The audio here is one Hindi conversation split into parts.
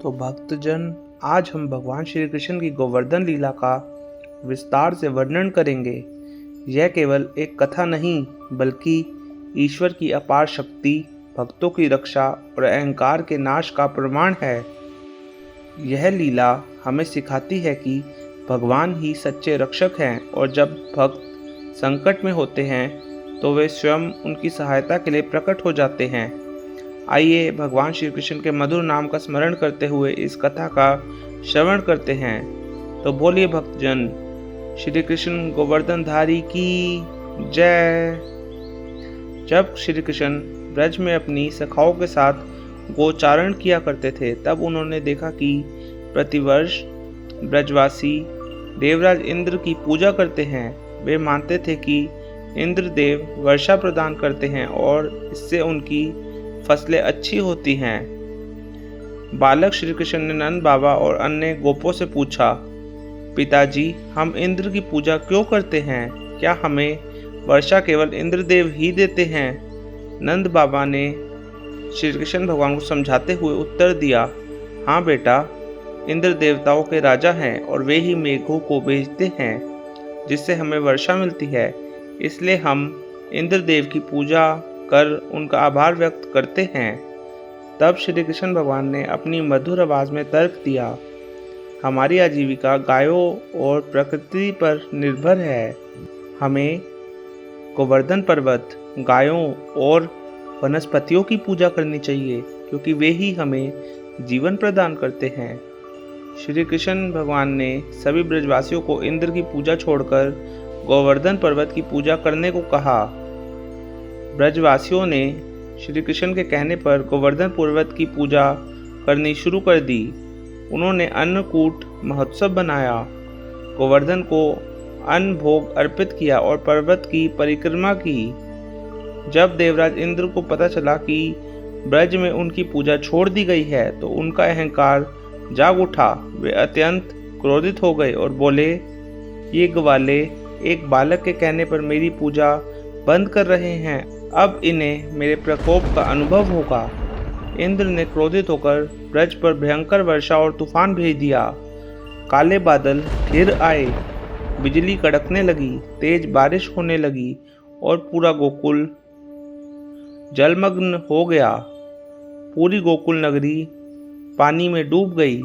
तो भक्तजन, आज हम भगवान श्री कृष्ण की गोवर्धन लीला का विस्तार से वर्णन करेंगे। यह केवल एक कथा नहीं, बल्कि ईश्वर की अपार शक्ति, भक्तों की रक्षा और अहंकार के नाश का प्रमाण है। यह लीला हमें सिखाती है कि भगवान ही सच्चे रक्षक हैं और जब भक्त संकट में होते हैं तो वे स्वयं उनकी सहायता के लिए प्रकट हो जाते हैं। आइए भगवान श्री कृष्ण के मधुर नाम का स्मरण करते हुए इस कथा का श्रवण करते हैं। तो बोलिए भक्तजन, श्री कृष्ण गोवर्धनधारी की जय। जब श्री कृष्ण ब्रज में अपनी सखाओं के साथ गोचारण किया करते थे, तब उन्होंने देखा कि प्रतिवर्ष ब्रजवासी देवराज इंद्र की पूजा करते हैं। वे मानते थे कि इंद्र देव वर्षा प्रदान करते हैं और इससे उनकी फसलें अच्छी होती हैं। बालक श्री कृष्ण ने नंद बाबा और अन्य गोपों से पूछा, पिताजी, हम इंद्र की पूजा क्यों करते हैं? क्या हमें वर्षा केवल इंद्र देव ही देते हैं? नंद बाबा ने श्री कृष्ण भगवान को समझाते हुए उत्तर दिया, हाँ बेटा, इंद्र देवताओं के राजा हैं और वे ही मेघों को भेजते हैं जिससे हमें वर्षा मिलती है। इसलिए हम इंद्र देव की पूजा कर उनका आभार व्यक्त करते हैं। तब श्री कृष्ण भगवान ने अपनी मधुर आवाज में तर्क दिया, हमारी आजीविका गायों और प्रकृति पर निर्भर है। हमें गोवर्धन पर्वत, गायों और वनस्पतियों की पूजा करनी चाहिए, क्योंकि वे ही हमें जीवन प्रदान करते हैं। श्री कृष्ण भगवान ने सभी ब्रजवासियों को इंद्र की पूजा छोड़कर गोवर्धन पर्वत की पूजा करने को कहा। ब्रजवासियों ने श्री कृष्ण के कहने पर गोवर्धन पर्वत की पूजा करनी शुरू कर दी। उन्होंने अन्नकूट महोत्सव बनाया, गोवर्धन को अन्न भोग अर्पित किया और पर्वत की परिक्रमा की। जब देवराज इंद्र को पता चला कि ब्रज में उनकी पूजा छोड़ दी गई है, तो उनका अहंकार जाग उठा। वे अत्यंत क्रोधित हो गए और बोले, ये ग्वाले एक बालक के कहने पर मेरी पूजा बंद कर रहे हैं, अब इन्हें मेरे प्रकोप का अनुभव होगा। इंद्र ने क्रोधित होकर ब्रज पर भयंकर वर्षा और तूफान भेज दिया। काले बादल फिर आए, बिजली कड़कने लगी, तेज बारिश होने लगी और पूरा गोकुल जलमग्न हो गया। पूरी गोकुल नगरी पानी में डूब गई।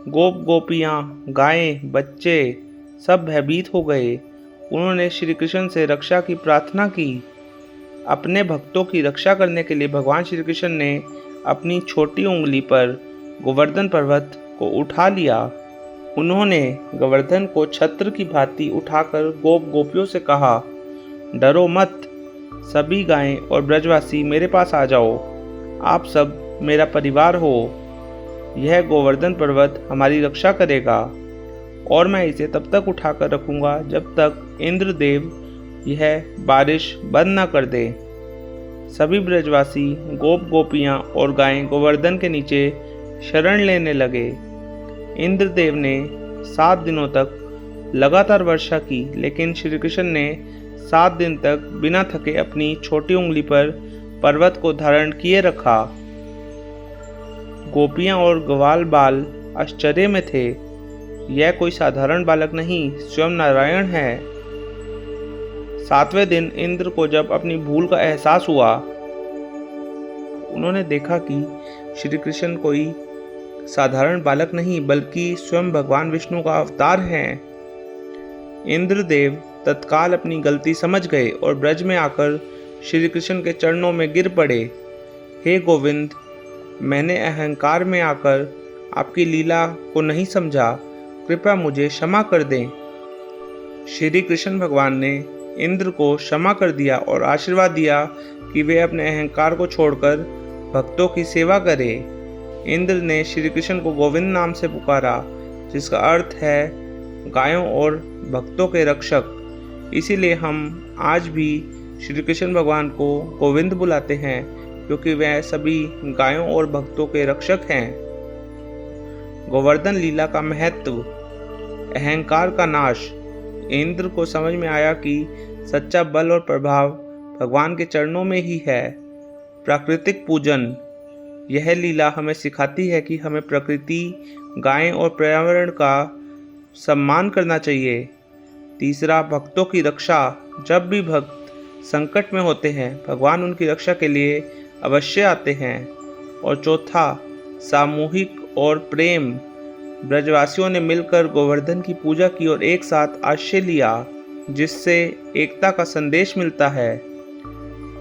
गोप गोपियां, गायें, बच्चे सब भयभीत हो गए। उन्होंने श्री कृष्ण से रक्षा की प्रार्थना की। अपने भक्तों की रक्षा करने के लिए भगवान श्री कृष्ण ने अपनी छोटी उंगली पर गोवर्धन पर्वत को उठा लिया। उन्होंने गोवर्धन को छत्र की भांति उठाकर गोप गोपियों से कहा, डरो मत, सभी गायें और ब्रजवासी मेरे पास आ जाओ। आप सब मेरा परिवार हो। यह गोवर्धन पर्वत हमारी रक्षा करेगा और मैं इसे तब तक उठाकर रखूंगा जब तक इंद्र देव यह बारिश बंद न कर दे। सभी ब्रजवासी, गोप गोपियां और गायें गोवर्धन के नीचे शरण लेने लगे। इंद्रदेव ने 7 दिनों तक लगातार वर्षा की, लेकिन श्री कृष्ण ने 7 दिन तक बिना थके अपनी छोटी उंगली पर पर्वत को धारण किए रखा। गोपियां और ग्वाल बाल आश्चर्य में थे। यह कोई साधारण बालक नहीं, स्वयं नारायण है। 7वें दिन इंद्र को जब अपनी भूल का एहसास हुआ, उन्होंने देखा कि श्री कृष्ण कोई साधारण बालक नहीं, बल्कि स्वयं भगवान विष्णु का अवतार हैं। इंद्रदेव तत्काल अपनी गलती समझ गए और ब्रज में आकर श्री कृष्ण के चरणों में गिर पड़े। हे गोविंद, मैंने अहंकार में आकर आपकी लीला को नहीं समझा, कृपया मुझे क्षमा कर दें। श्री कृष्ण भगवान ने इंद्र को क्षमा कर दिया और आशीर्वाद दिया कि वे अपने अहंकार को छोड़कर भक्तों की सेवा करें। इंद्र ने श्री कृष्ण को गोविंद नाम से पुकारा, जिसका अर्थ है गायों और भक्तों के रक्षक। इसीलिए हम आज भी श्री कृष्ण भगवान को गोविंद बुलाते हैं, क्योंकि वह सभी गायों और भक्तों के रक्षक हैं। गोवर्धन लीला का महत्व, अहंकार का नाश। इंद्र को समझ में आया कि सच्चा बल और प्रभाव भगवान के चरणों में ही है। प्राकृतिक पूजन, यह लीला हमें सिखाती है कि हमें प्रकृति, गायें और पर्यावरण का सम्मान करना चाहिए। तीसरा, भक्तों की रक्षा। जब भी भक्त संकट में होते हैं, भगवान उनकी रक्षा के लिए अवश्य आते हैं। और चौथा, सामूहिक और प्रेम। ब्रजवासियों ने मिलकर गोवर्धन की पूजा की और एक साथ आश्रय लिया, जिससे एकता का संदेश मिलता है।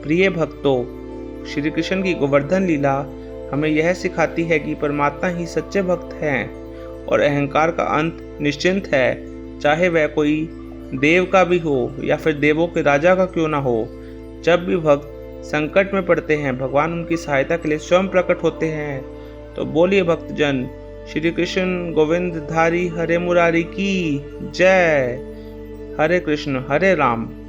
प्रिय भक्तों, श्री कृष्ण की गोवर्धन लीला हमें यह सिखाती है कि परमात्मा ही सच्चे भक्त हैं और अहंकार का अंत निश्चिंत है, चाहे वह कोई देव का भी हो या फिर देवों के राजा का क्यों ना हो। जब भी भक्त संकट में पड़ते हैं, भगवान उनकी सहायता के लिए स्वयं प्रकट होते हैं। तो बोलिए भक्तजन, श्री कृष्ण गोविंद धारी हरे मुरारी की जय। हरे कृष्ण हरे राम।